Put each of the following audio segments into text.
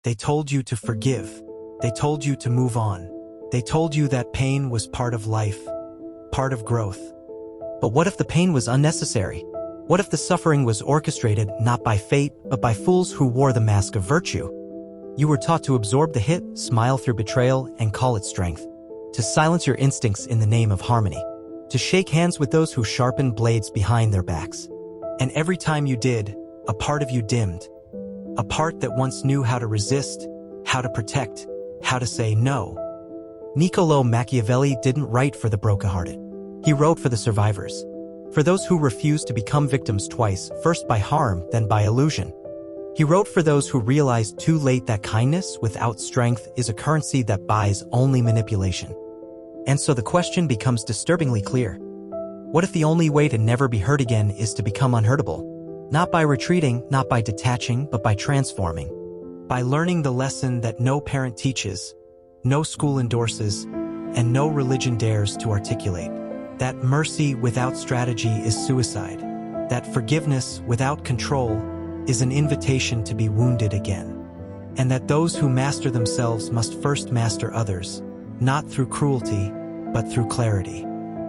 They told you to forgive. They told you to move on. They told you that pain was part of life, part of growth. But what if the pain was unnecessary? What if the suffering was orchestrated not by fate, but by fools who wore the mask of virtue? You were taught to absorb the hit, smile through betrayal, and call it strength. To silence your instincts in the name of harmony. To shake hands with those who sharpen blades behind their backs. And every time you did, a part of you dimmed. A part that once knew how to resist, how to protect, how to say no. Niccolò Machiavelli didn't write for the brokenhearted. He wrote for the survivors. For those who refused to become victims twice, first by harm, then by illusion. He wrote for those who realized too late that kindness without strength is a currency that buys only manipulation. And so the question becomes disturbingly clear. What if the only way to never be hurt again is to become unhurtable? Not by retreating, not by detaching, but by transforming. By learning the lesson that no parent teaches, no school endorses, and no religion dares to articulate. That mercy without strategy is suicide. That forgiveness without control is an invitation to be wounded again. And that those who master themselves must first master others, not through cruelty, but through clarity.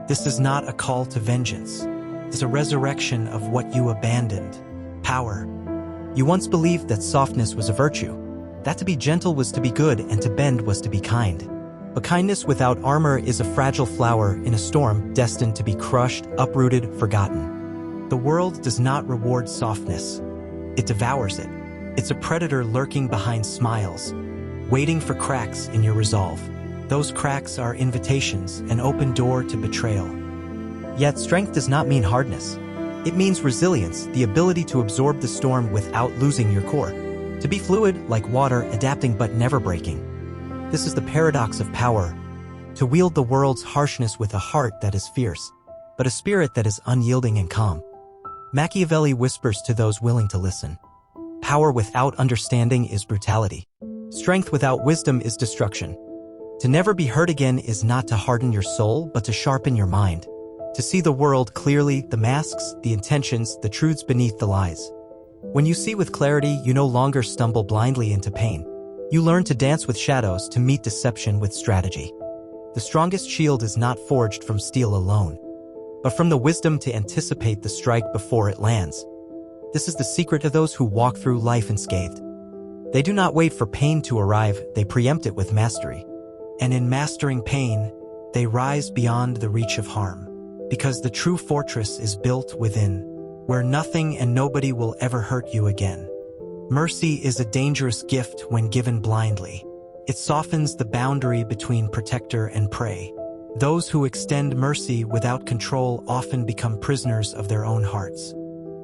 This is not a call to vengeance. It's a resurrection of what you abandoned. Power. You once believed that softness was a virtue, that to be gentle was to be good and to bend was to be kind. But kindness without armor is a fragile flower in a storm destined to be crushed, uprooted, forgotten. The world does not reward softness. It devours it. It's a predator lurking behind smiles, waiting for cracks in your resolve. Those cracks are invitations, an open door to betrayal. Yet strength does not mean hardness. It means resilience, the ability to absorb the storm without losing your core. To be fluid, like water, adapting but never breaking. This is the paradox of power. To wield the world's harshness with a heart that is fierce, but a spirit that is unyielding and calm. Machiavelli whispers to those willing to listen. Power without understanding is brutality. Strength without wisdom is destruction. To never be hurt again is not to harden your soul, but to sharpen your mind. To see the world clearly, the masks, the intentions, the truths beneath the lies. When you see with clarity, you no longer stumble blindly into pain. You learn to dance with shadows, to meet deception with strategy. The strongest shield is not forged from steel alone, but from the wisdom to anticipate the strike before it lands. This is the secret of those who walk through life unscathed. They do not wait for pain to arrive, they preempt it with mastery. And in mastering pain, they rise beyond the reach of harm. Because the true fortress is built within, where nothing and nobody will ever hurt you again. Mercy is a dangerous gift when given blindly. It softens the boundary between protector and prey. Those who extend mercy without control often become prisoners of their own hearts.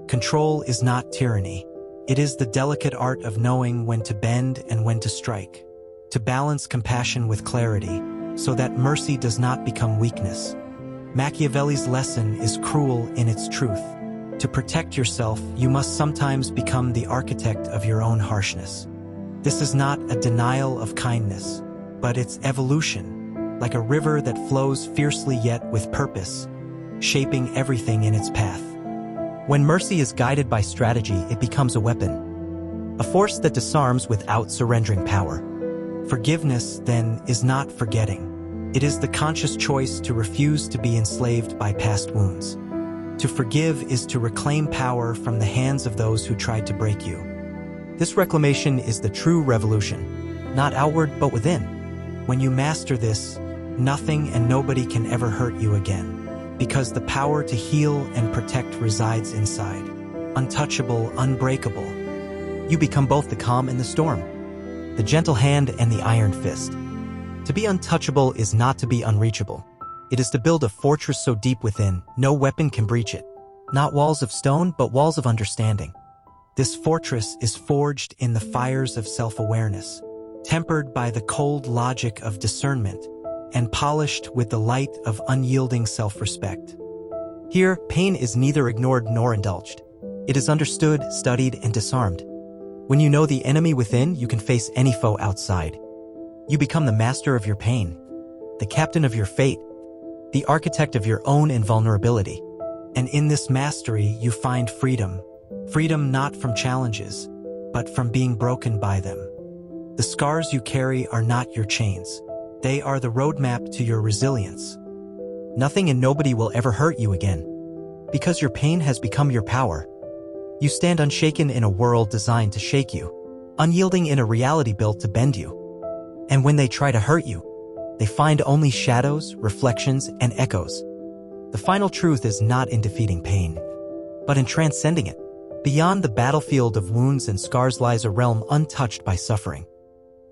Control is not tyranny. It is the delicate art of knowing when to bend and when to strike. To balance compassion with clarity, so that mercy does not become weakness. Machiavelli's lesson is cruel in its truth. To protect yourself, you must sometimes become the architect of your own harshness. This is not a denial of kindness, but its evolution, like a river that flows fiercely yet with purpose, shaping everything in its path. When mercy is guided by strategy, it becomes a weapon, a force that disarms without surrendering power. Forgiveness, then, is not forgetting. It is the conscious choice to refuse to be enslaved by past wounds. To forgive is to reclaim power from the hands of those who tried to break you. This reclamation is the true revolution, not outward but within. When you master this, nothing and nobody can ever hurt you again, because the power to heal and protect resides inside. Untouchable, unbreakable. You become both the calm and the storm, the gentle hand and the iron fist. To be untouchable is not to be unreachable. It is to build a fortress so deep within, no weapon can breach it. Not walls of stone, but walls of understanding. This fortress is forged in the fires of self-awareness, tempered by the cold logic of discernment, and polished with the light of unyielding self-respect. Here, pain is neither ignored nor indulged. It is understood, studied, and disarmed. When you know the enemy within, you can face any foe outside. You become the master of your pain, the captain of your fate, the architect of your own invulnerability. And in this mastery, you find freedom. Freedom not from challenges, but from being broken by them. The scars you carry are not your chains. They are the roadmap to your resilience. Nothing and nobody will ever hurt you again, because your pain has become your power. You stand unshaken in a world designed to shake you, unyielding in a reality built to bend you. And when they try to hurt you, they find only shadows, reflections, and echoes. The final truth is not in defeating pain, but in transcending it. Beyond the battlefield of wounds and scars lies a realm untouched by suffering.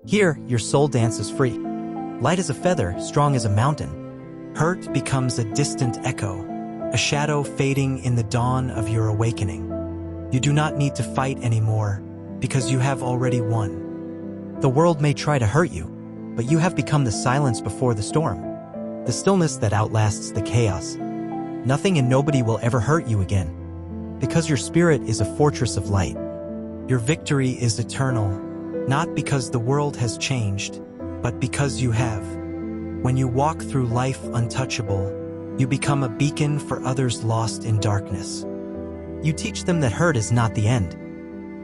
Here, your soul dances free. Light as a feather, strong as a mountain. Hurt becomes a distant echo, a shadow fading in the dawn of your awakening. You do not need to fight anymore, because you have already won. The world may try to hurt you, but you have become the silence before the storm, the stillness that outlasts the chaos. Nothing and nobody will ever hurt you again, because your spirit is a fortress of light. Your victory is eternal, not because the world has changed, but because you have. When you walk through life untouchable, you become a beacon for others lost in darkness. You teach them that hurt is not the end,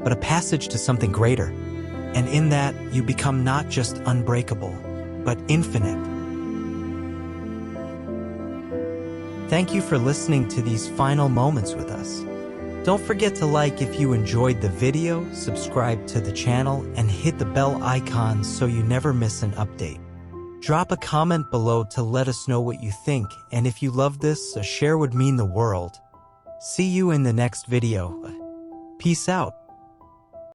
but a passage to something greater. And in that, you become not just unbreakable, but infinite. Thank you for listening to these final moments with us. Don't forget to like if you enjoyed the video, subscribe to the channel, and hit the bell icon so you never miss an update. Drop a comment below to let us know what you think, and if you love this, a share would mean the world. See you in the next video. Peace out.